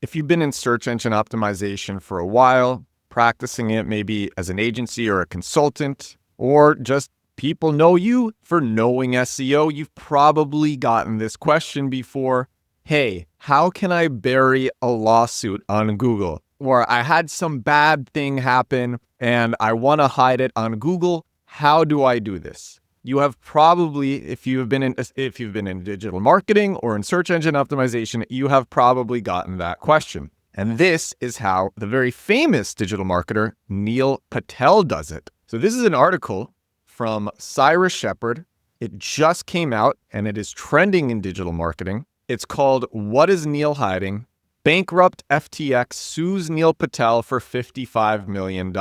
If you've been in search engine optimization for a while, practicing it maybe as an agency or a consultant, or just people know you for knowing SEO, you've probably gotten this question before. Hey, how can I bury a lawsuit on Google? Or I had some bad thing happen and I want to hide it on Google. How do I do this? You have probably, if you've been in digital marketing or in search engine optimization, you have probably gotten that question. And this is how the very famous digital marketer Neil Patel does it. So this is an article from Cyrus Shepard. It just came out and it is trending in digital marketing. It's called "What is Neil Hiding? Bankrupt FTX Sues Neil Patel for $55 million."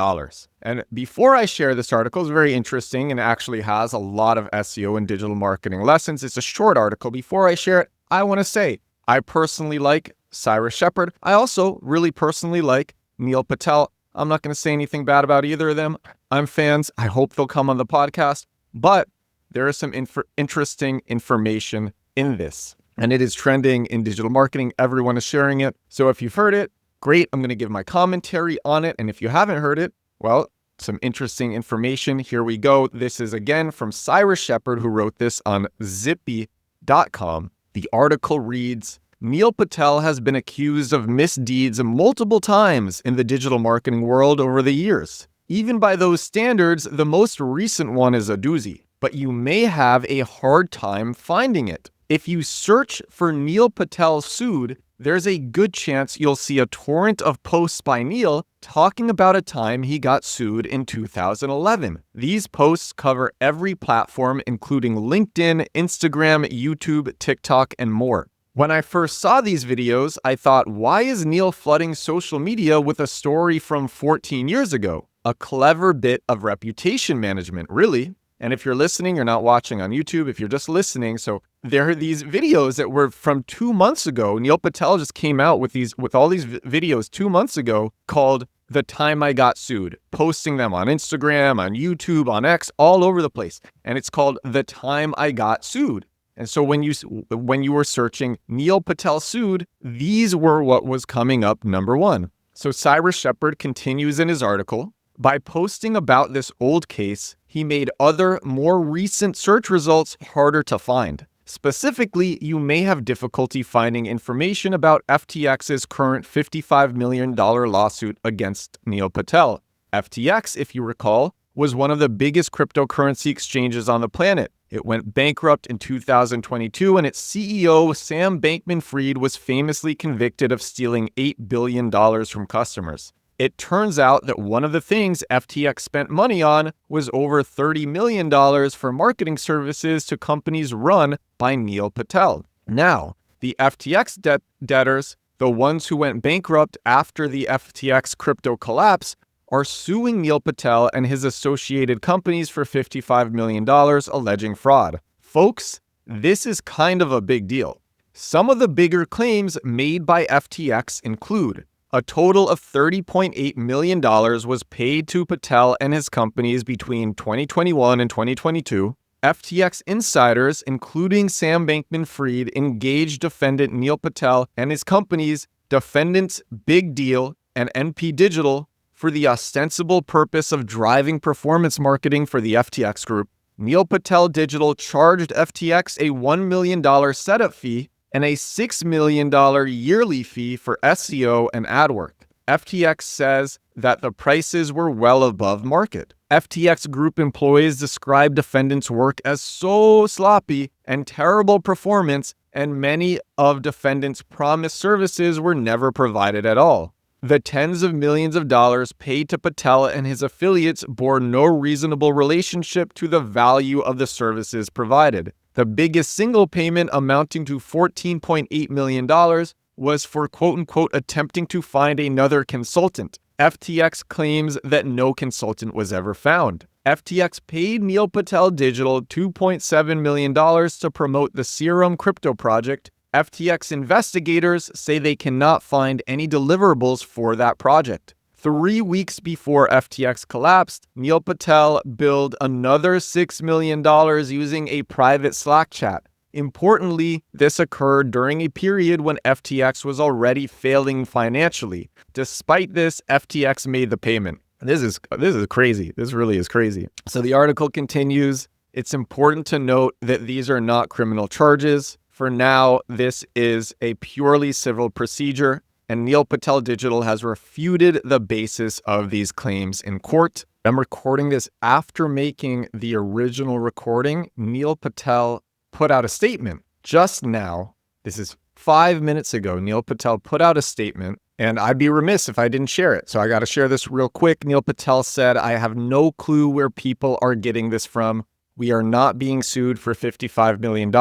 And before I share this article, it's very interesting and actually has a lot of SEO and digital marketing lessons. It's a short article. Before I share it, I want to say I personally like Cyrus Shepard. I also really personally like Neil Patel. I'm not going to say anything bad about either of them. I'm fans. I hope they'll come on the podcast. But there is some interesting information in this. And it is trending in digital marketing. Everyone is sharing it. So if you've heard it, great. I'm going to give my commentary on it. And if you haven't heard it, well, some interesting information. Here we go. This is again from Cyrus Shepard, who wrote this on zippy.com. The article reads, Neil Patel has been accused of misdeeds multiple times in the digital marketing world over the years. Even by those standards, the most recent one is a doozy, but you may have a hard time finding it. If you search for Neil Patel sued, there's a good chance you'll see a torrent of posts by Neil talking about a time he got sued in 2011. These posts cover every platform, including LinkedIn, Instagram, YouTube, TikTok, and more. When I first saw these videos, I thought, why is Neil flooding social media with a story from 14 years ago? A clever bit of reputation management, really. And if you're listening, you're not watching on YouTube, if you're just listening, so there are these videos that were from 2 months ago. Neil Patel just came out with all these videos 2 months ago called The Time I Got Sued, posting them on Instagram, on YouTube, on X, all over the place. And it's called The Time I Got Sued. And so when you were searching Neil Patel sued, these were what was coming up number one. So Cyrus Shepard continues in his article. By posting about this old case, he made other, more recent search results harder to find. Specifically, you may have difficulty finding information about FTX's current $55 million lawsuit against Neil Patel. FTX, if you recall, was one of the biggest cryptocurrency exchanges on the planet. It went bankrupt in 2022, and its CEO, Sam Bankman-Fried, was famously convicted of stealing $8 billion from customers. It turns out that one of the things FTX spent money on was over $30 million for marketing services to companies run by Neil Patel. Now, the FTX debtors, the ones who went bankrupt after the FTX crypto collapse, are suing Neil Patel and his associated companies for $55 million, alleging fraud. Folks, this is kind of a big deal. Some of the bigger claims made by FTX include a total of $30.8 million was paid to Patel and his companies between 2021 and 2022. FTX insiders, including Sam Bankman-Fried, engaged defendant Neil Patel and his companies, defendants Big Deal and NP Digital, for the ostensible purpose of driving performance marketing for the FTX group. Neil Patel Digital charged FTX a $1 million setup fee and a $6 million yearly fee for SEO and ad work. FTX says that the prices were well above market. FTX Group employees described defendants' work as so sloppy and terrible performance, and many of defendants' promised services were never provided at all. The tens of millions of dollars paid to Patel and his affiliates bore no reasonable relationship to the value of the services provided. The biggest single payment, amounting to $14.8 million, was for quote-unquote attempting to find another consultant. FTX claims that no consultant was ever found. FTX paid Neil Patel Digital $2.7 million to promote the Serum crypto project. FTX investigators say they cannot find any deliverables for that project. 3 weeks before FTX collapsed, Neil Patel billed another $6 million using a private Slack chat. Importantly, this occurred during a period when FTX was already failing financially. Despite this, FTX made the payment. This is crazy. This really is crazy. So the article continues. It's important to note that these are not criminal charges. For now, this is a purely civil procedure, and Neil Patel Digital has refuted the basis of these claims in court. I'm recording this after making the original recording. Neil Patel put out a statement just now. This is 5 minutes ago. Neil Patel put out a statement, and I'd be remiss if I didn't share it. So I got to share this real quick. Neil Patel said, "I have no clue where people are getting this from. We are not being sued for $55 million.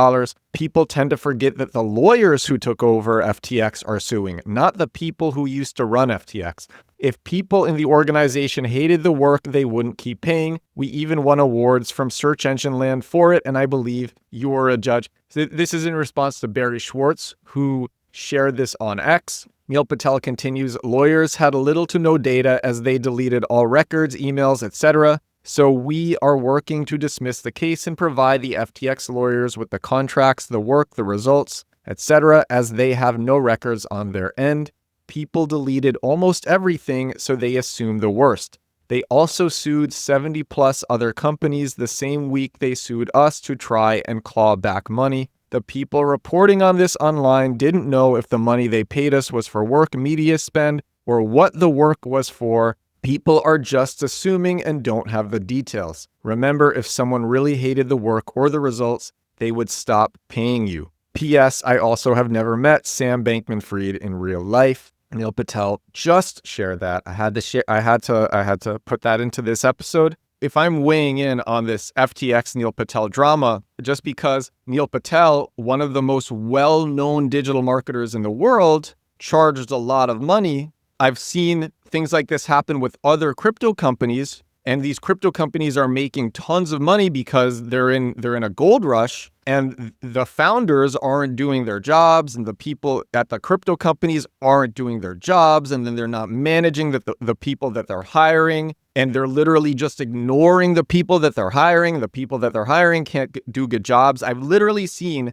People tend to forget that the lawyers who took over FTX are suing, not the people who used to run FTX. If people in the organization hated the work, they wouldn't keep paying. We even won awards from Search Engine Land for it, and I believe you're a judge." So this is in response to Barry Schwartz, who shared this on X. Neil Patel continues, "Lawyers had little to no data as they deleted all records, emails, etc. So we are working to dismiss the case and provide the FTX lawyers with the contracts, the work, the results, etc., as they have no records on their end. People deleted almost everything, so they assume the worst. They also sued 70 plus other companies the same week they sued us to try and claw back money. The people reporting on this online didn't know if the money they paid us was for work, media spend, or what the work was for. People are just assuming and don't have the details. Remember, if someone really hated the work or the results, they would stop paying you. P.S. I also have never met Sam Bankman-Fried in real life." Neil Patel just shared that. I had to put that into this episode. If I'm weighing in on this FTX Neil Patel drama, just because Neil Patel, one of the most well-known digital marketers in the world, charged a lot of money. I've seen things like this happen with other crypto companies, and these crypto companies are making tons of money because they're in a gold rush, and the founders aren't doing their jobs, and the people at the crypto companies aren't doing their jobs, and then they're not managing the people that they're hiring, and they're literally just ignoring the people that they're hiring. The people that they're hiring can't do good jobs. I've literally seen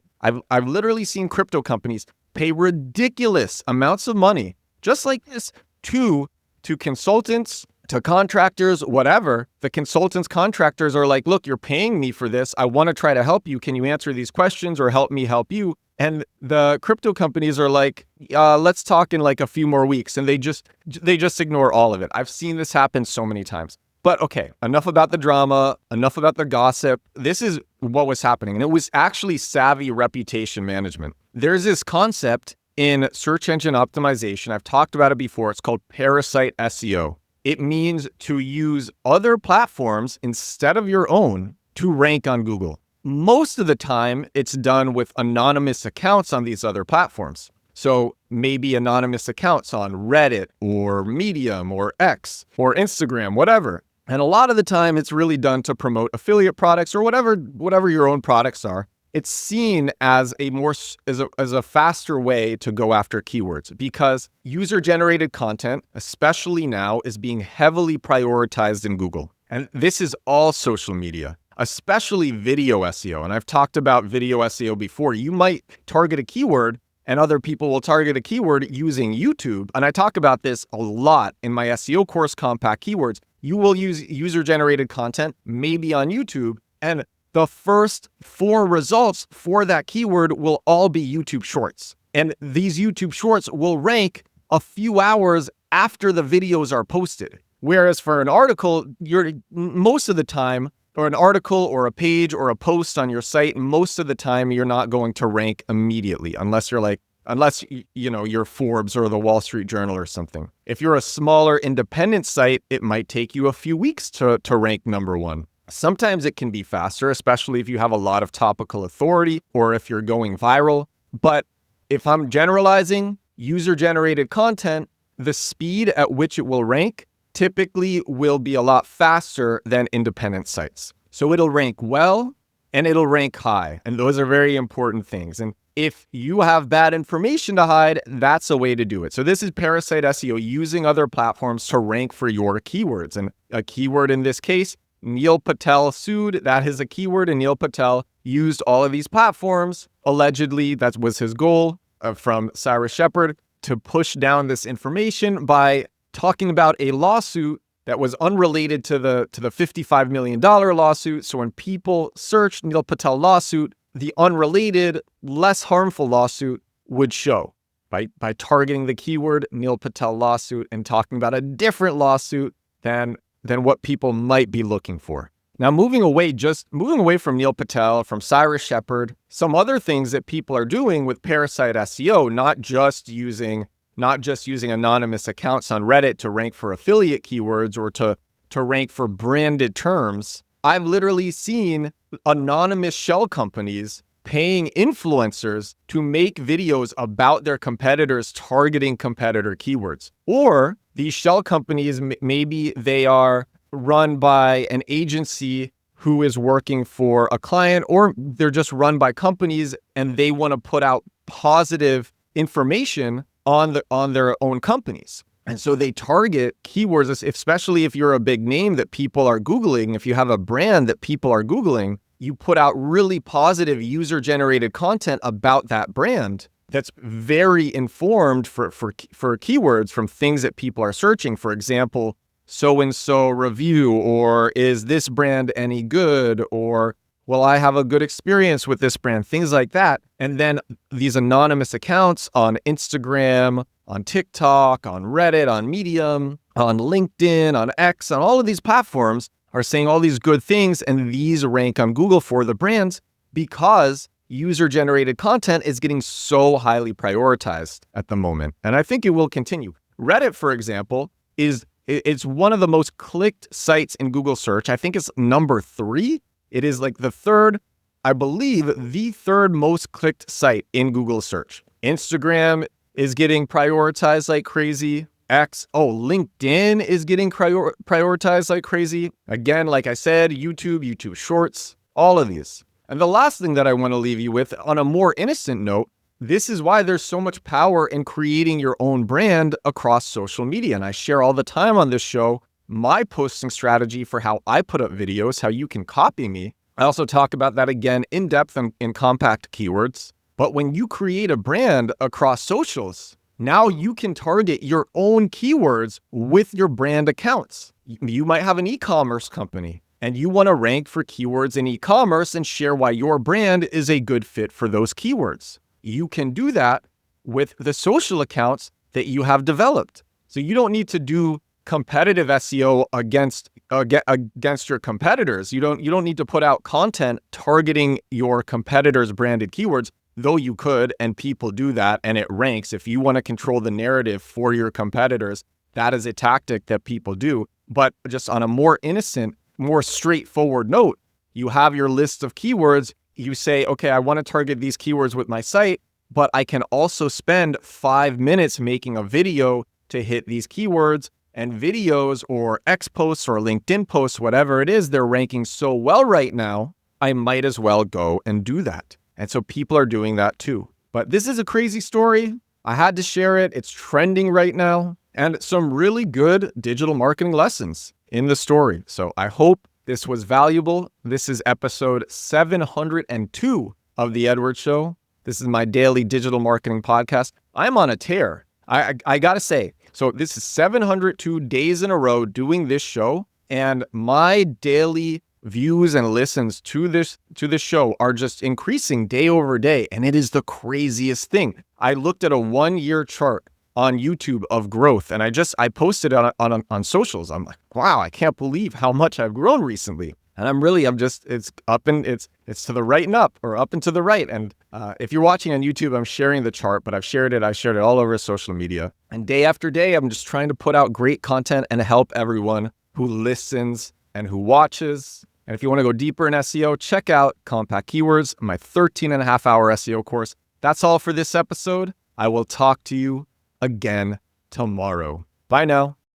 crypto companies pay ridiculous amounts of money just like this to consultants, to contractors, whatever. The consultants, contractors are like, "Look, you're paying me for this. I want to try to help you. Can you answer these questions or help me help you?" And the crypto companies are like, "Let's talk in like a few more weeks." And they just ignore all of it. I've seen this happen so many times. But okay, enough about the drama, enough about the gossip. This is what was happening. And it was actually savvy reputation management. There's this concept in search engine optimization. I've talked about it before. It's called Parasite SEO. It means to use other platforms instead of your own to rank on Google. Most of the time, it's done with anonymous accounts on these other platforms. So maybe anonymous accounts on Reddit or Medium or X or Instagram, whatever. And a lot of the time, it's really done to promote affiliate products or whatever your own products are. It's seen as a faster way to go after keywords because user-generated content, especially now, is being heavily prioritized in Google. And this is all social media, especially video SEO. And I've talked about video SEO before. You might target a keyword and other people will target a keyword using YouTube. And I talk about this a lot in my SEO course, Compact Keywords. You will use user-generated content, maybe on YouTube, and the first 4 results for that keyword will all be YouTube Shorts. And these YouTube Shorts will rank a few hours after the videos are posted. Whereas for an article, most of the time, or an article or a page or a post on your site, most of the time you're not going to rank immediately unless you're Forbes or the Wall Street Journal or something. If you're a smaller independent site, it might take you a few weeks to rank number 1. Sometimes it can be faster, especially if you have a lot of topical authority or if you're going viral. But if I'm generalizing user-generated content, the speed at which it will rank typically will be a lot faster than independent sites. So it'll rank well and it'll rank high. And those are very important things. And if you have bad information to hide, that's a way to do it. So this is Parasite SEO, using other platforms to rank for your keywords. And a keyword in this case, Neil Patel sued, that is a keyword, and Neil Patel used all of these platforms. Allegedly, that was his goal from Cyrus Shepard, to push down this information by talking about a lawsuit that was unrelated to the $55 million lawsuit. So when people searched Neil Patel lawsuit, the unrelated, less harmful lawsuit would show by targeting the keyword Neil Patel lawsuit and talking about a different lawsuit than what people might be looking for. Now, moving away from Neil Patel, from Cyrus Shepard, some other things that people are doing with Parasite SEO, not just using anonymous accounts on Reddit to rank for affiliate keywords or to rank for branded terms. I've literally seen anonymous shell companies paying influencers to make videos about their competitors targeting competitor keywords. Or these shell companies, maybe they are run by an agency who is working for a client, or they're just run by companies and they want to put out positive information on their own companies. And so they target keywords, especially if you're a big name that people are Googling. If you have a brand that people are Googling, you put out really positive user-generated content about that brand that's very informed for keywords from things that people are searching. For example, so-and-so review, or is this brand any good, or well, I have a good experience with this brand, things like that. And then these anonymous accounts on Instagram, on TikTok, on Reddit, on Medium, on LinkedIn, on X, on all of these platforms are saying all these good things, and these rank on Google for the brands because user-generated content is getting so highly prioritized at the moment. And I think it will continue. Reddit, for example, it's one of the most clicked sites in Google search. I think it's number 3. It is like the third most clicked site in Google search. Instagram is getting prioritized like crazy. LinkedIn is getting prioritized like crazy. Again, like I said, YouTube Shorts, all of these. And the last thing that I want to leave you with on a more innocent note, this is why there's so much power in creating your own brand across social media. And I share all the time on this show my posting strategy for how I put up videos, how you can copy me. I also talk about that again in depth in compact keywords. But when you create a brand across socials, now you can target your own keywords with your brand accounts. You might have an e-commerce company and you want to rank for keywords in e-commerce and share why your brand is a good fit for those keywords. You can do that with the social accounts that you have developed. So you don't need to do competitive SEO against your competitors. You don't need to put out content targeting your competitors' branded keywords, though you could, and people do that, and it ranks. If you want to control the narrative for your competitors, that is a tactic that people do. But just on a more innocent, more straightforward note, you have your list of keywords. You say, okay, I want to target these keywords with my site, but I can also spend 5 minutes making a video to hit these keywords. And videos or X posts or LinkedIn posts, whatever it is, they're ranking so well right now, I might as well go and do that. And so people are doing that too. But this is a crazy story. I had to share it. It's trending right now. And some really good digital marketing lessons in the story. So I hope this was valuable. This is episode 702 of The Edward Show. This is my daily digital marketing podcast. I'm on a tear. I got to say, so this is 702 days in a row doing this show, and my daily views and listens to this show are just increasing day over day, and it is the craziest thing. I looked at a 1-year chart on YouTube of growth, and I posted it on socials. I'm like, wow, I can't believe how much I've grown recently. And it's up and it's to the right and up, or up and to the right. And if you're watching on YouTube, I'm sharing the chart, but I shared it all over social media. And day after day, I'm just trying to put out great content and help everyone who listens and who watches. And if you want to go deeper in SEO, check out Compact Keywords, my 13.5-hour SEO course. That's all for this episode. I will talk to you again tomorrow. Bye now.